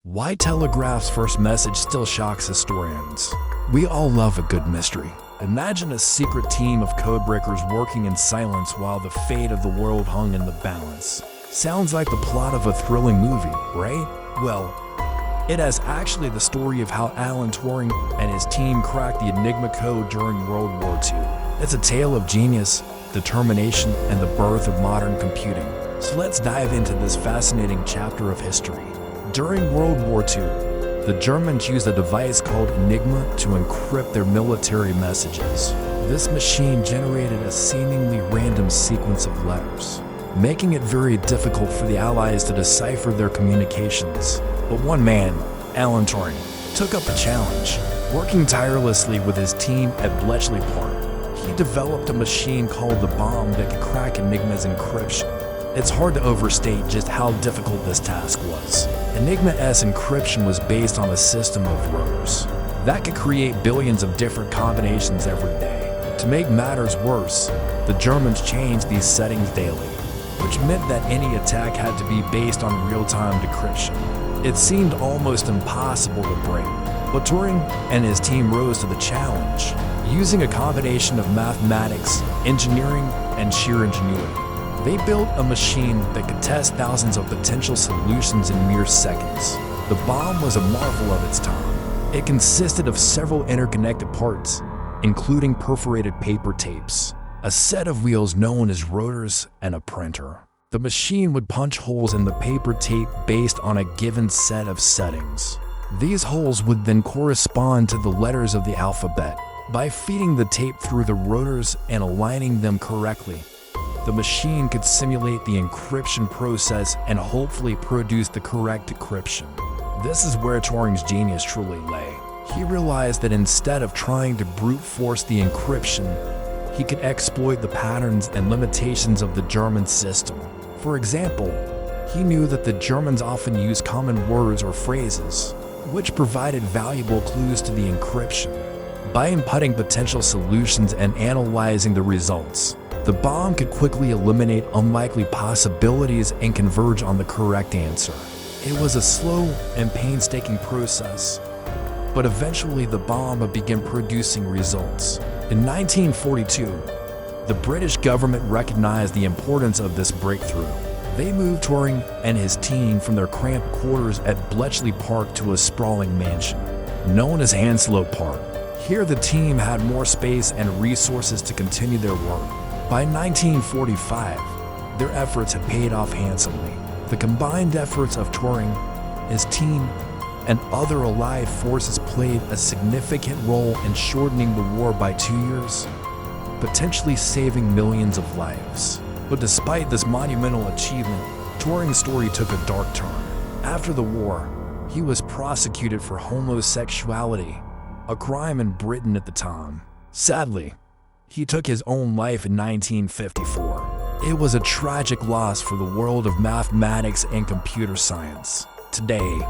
Why Telegraph's first message still shocks historians. We all love a good mystery. Imagine a secret team of codebreakers working in silence while the fate of the world hung in the balance. Sounds like the plot of a thrilling movie, right? Well, it is actually the story of how Alan Turing and his team cracked the Enigma code during World War II. It's a tale of genius, determination, and the birth of modern computing. So let's dive into this fascinating chapter of history. During World War II, the Germans used a device called Enigma to encrypt their military messages. This machine generated a seemingly random sequence of letters, making it very difficult for the Allies to decipher their communications. But one man, Alan Turing, took up the challenge. Working tirelessly with his team at Bletchley Park, he developed a machine called the bomb that could crack Enigma's encryption. It's hard to overstate just how difficult this task was. Enigma's encryption was based on a system of rotors that could create billions of different combinations every day. To make matters worse, the Germans changed these settings daily, which meant that any attack had to be based on real-time decryption. It seemed almost impossible to break, but Turing and his team rose to the challenge, using a combination of mathematics, engineering, and sheer ingenuity. They built a machine that could test thousands of potential solutions in mere seconds. The bomb was a marvel of its time. It consisted of several interconnected parts, including perforated paper tapes, a set of wheels known as rotors, and a printer. The machine would punch holes in the paper tape based on a given set of settings. These holes would then correspond to the letters of the alphabet. By feeding the tape through the rotors and aligning them correctly, the machine could simulate the encryption process and hopefully produce the correct decryption. This is where Turing's genius truly lay. He realized that instead of trying to brute force the encryption, he could exploit the patterns and limitations of the German system. For example, he knew that the Germans often used common words or phrases, which provided valuable clues to the encryption. By inputting potential solutions and analyzing the results, the bomb could quickly eliminate unlikely possibilities and converge on the correct answer. It was a slow and painstaking process, but eventually the bomb began producing results. In 1942, the British government recognized the importance of this breakthrough. They moved Turing and his team from their cramped quarters at Bletchley Park to a sprawling mansion, known as Hounslow Park. Here the team had more space and resources to continue their work. By 1945, their efforts had paid off handsomely. The combined efforts of Turing, his team, and other Allied forces played a significant role in shortening the war by 2 years, potentially saving millions of lives. But despite this monumental achievement, Turing's story took a dark turn. After the war, he was prosecuted for homosexuality, a crime in Britain at the time. Sadly, he took his own life in 1954. It was a tragic loss for the world of mathematics and computer science. Today,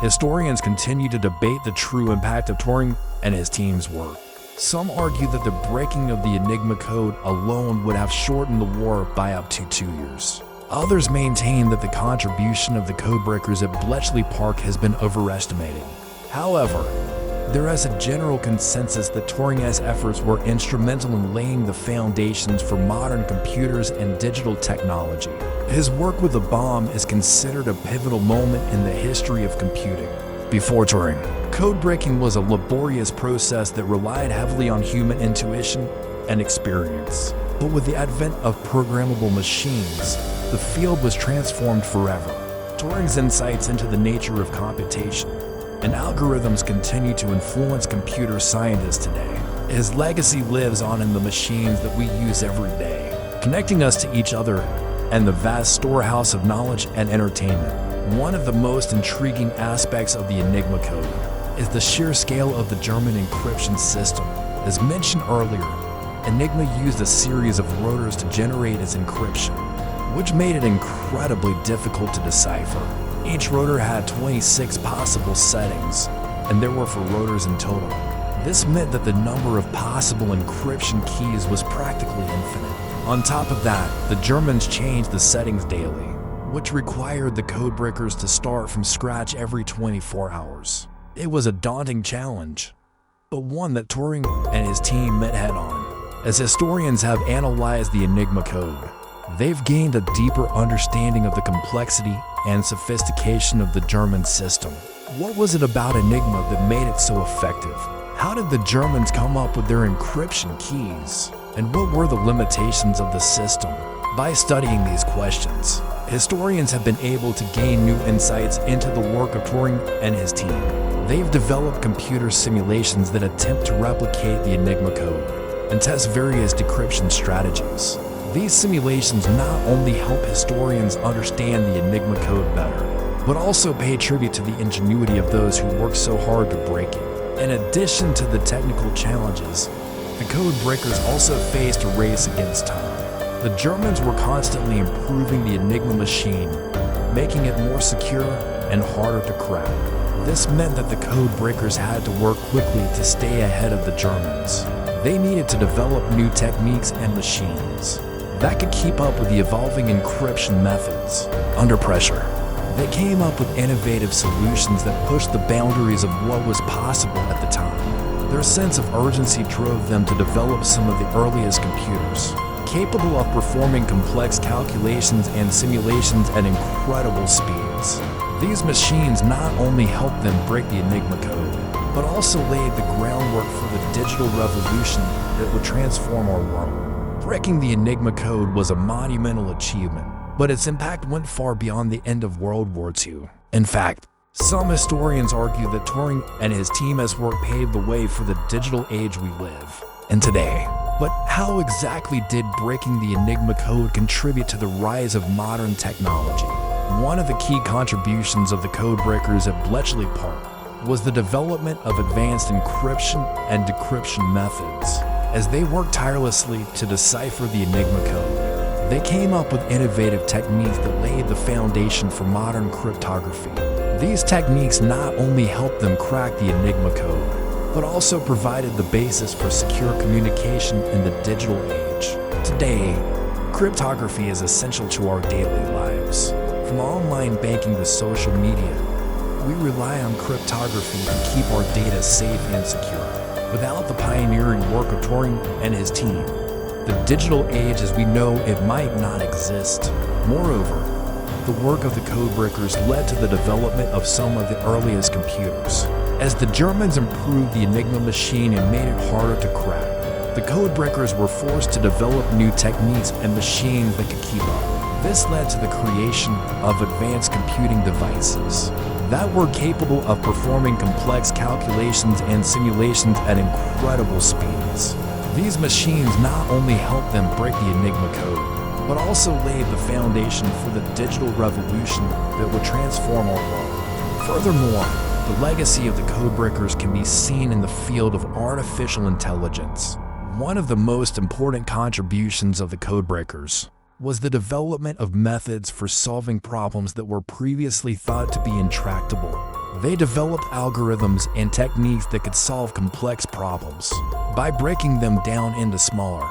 historians continue to debate the true impact of Turing and his team's work. Some argue that the breaking of the Enigma code alone would have shortened the war by up to 2 years. Others maintain that the contribution of the codebreakers at Bletchley Park has been overestimated. However, there is a general consensus that Turing's efforts were instrumental in laying the foundations for modern computers and digital technology. His work with the bomb is considered a pivotal moment in the history of computing. Before Turing, code breaking was a laborious process that relied heavily on human intuition and experience. But with the advent of programmable machines, the field was transformed forever. Turing's insights into the nature of computation and algorithms continue to influence computer scientists today. His legacy lives on in the machines that we use every day, connecting us to each other and the vast storehouse of knowledge and entertainment. One of the most intriguing aspects of the Enigma code is the sheer scale of the German encryption system. As mentioned earlier, Enigma used a series of rotors to generate its encryption, which made it incredibly difficult to decipher. Each rotor had 26 possible settings, and there were 4 rotors in total. This meant that the number of possible encryption keys was practically infinite. On top of that, the Germans changed the settings daily, which required the codebreakers to start from scratch every 24 hours. It was a daunting challenge, but one that Turing and his team met head-on. As historians have analyzed the Enigma code, they've gained a deeper understanding of the complexity and sophistication of the German system. What was it about Enigma that made it so effective? How did the Germans come up with their encryption keys? And what were the limitations of the system? By studying these questions, historians have been able to gain new insights into the work of Turing and his team. They've developed computer simulations that attempt to replicate the Enigma code and test various decryption strategies. These simulations not only help historians understand the Enigma code better, but also pay tribute to the ingenuity of those who worked so hard to break it. In addition to the technical challenges, the code breakers also faced a race against time. The Germans were constantly improving the Enigma machine, making it more secure and harder to crack. This meant that the code breakers had to work quickly to stay ahead of the Germans. They needed to develop new techniques and machines that could keep up with the evolving encryption methods. Under pressure, they came up with innovative solutions that pushed the boundaries of what was possible at the time. Their sense of urgency drove them to develop some of the earliest computers, capable of performing complex calculations and simulations at incredible speeds. These machines not only helped them break the Enigma code, but also laid the groundwork for the digital revolution that would transform our world. Breaking the Enigma code was a monumental achievement, but its impact went far beyond the end of World War II. In fact, some historians argue that Turing and his team's work paved the way for the digital age we live in today. But how exactly did breaking the Enigma code contribute to the rise of modern technology? One of the key contributions of the code breakers at Bletchley Park was the development of advanced encryption and decryption methods. As they worked tirelessly to decipher the Enigma code, they came up with innovative techniques that laid the foundation for modern cryptography. These techniques not only helped them crack the Enigma code, but also provided the basis for secure communication in the digital age. Today, cryptography is essential to our daily lives. From online banking to social media, we rely on cryptography to keep our data safe and secure. Without the pioneering work of Turing and his team, the digital age as we know it might not exist. Moreover, the work of the codebreakers led to the development of some of the earliest computers. As the Germans improved the Enigma machine and made it harder to crack, the codebreakers were forced to develop new techniques and machines that could keep up. This led to the creation of advanced computing devices that were capable of performing complex calculations and simulations at incredible speeds. These machines not only helped them break the Enigma code, but also laid the foundation for the digital revolution that would transform our world. Furthermore, the legacy of the codebreakers can be seen in the field of artificial intelligence. One of the most important contributions of the codebreakers was the development of methods for solving problems that were previously thought to be intractable. They developed algorithms and techniques that could solve complex problems by breaking them down into smaller,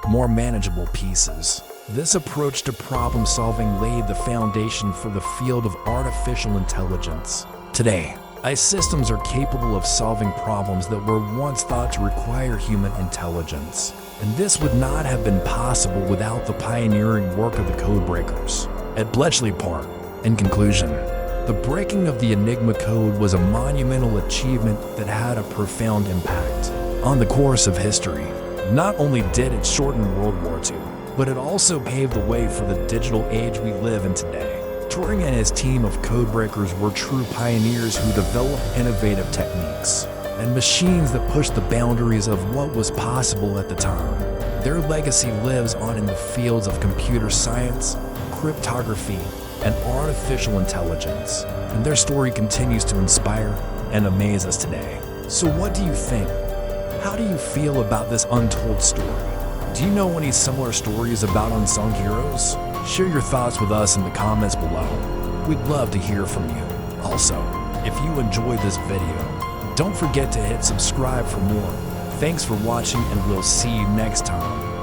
more manageable pieces. This approach to problem solving laid the foundation for the field of artificial intelligence. Today, AI systems are capable of solving problems that were once thought to require human intelligence. And this would not have been possible without the pioneering work of the codebreakers at Bletchley Park. In conclusion, the breaking of the Enigma code was a monumental achievement that had a profound impact on the course of history. Not only did it shorten World War II, but it also paved the way for the digital age we live in today. Turing and his team of codebreakers were true pioneers who developed innovative techniques and machines that pushed the boundaries of what was possible at the time. Their legacy lives on in the fields of computer science, cryptography, and artificial intelligence, and their story continues to inspire and amaze us today. So what do you think? How do you feel about this untold story? Do you know any similar stories about unsung heroes? Share your thoughts with us in the comments below. We'd love to hear from you. Also, if you enjoyed this video, don't forget to hit subscribe for more. Thanks for watching, and we'll see you next time.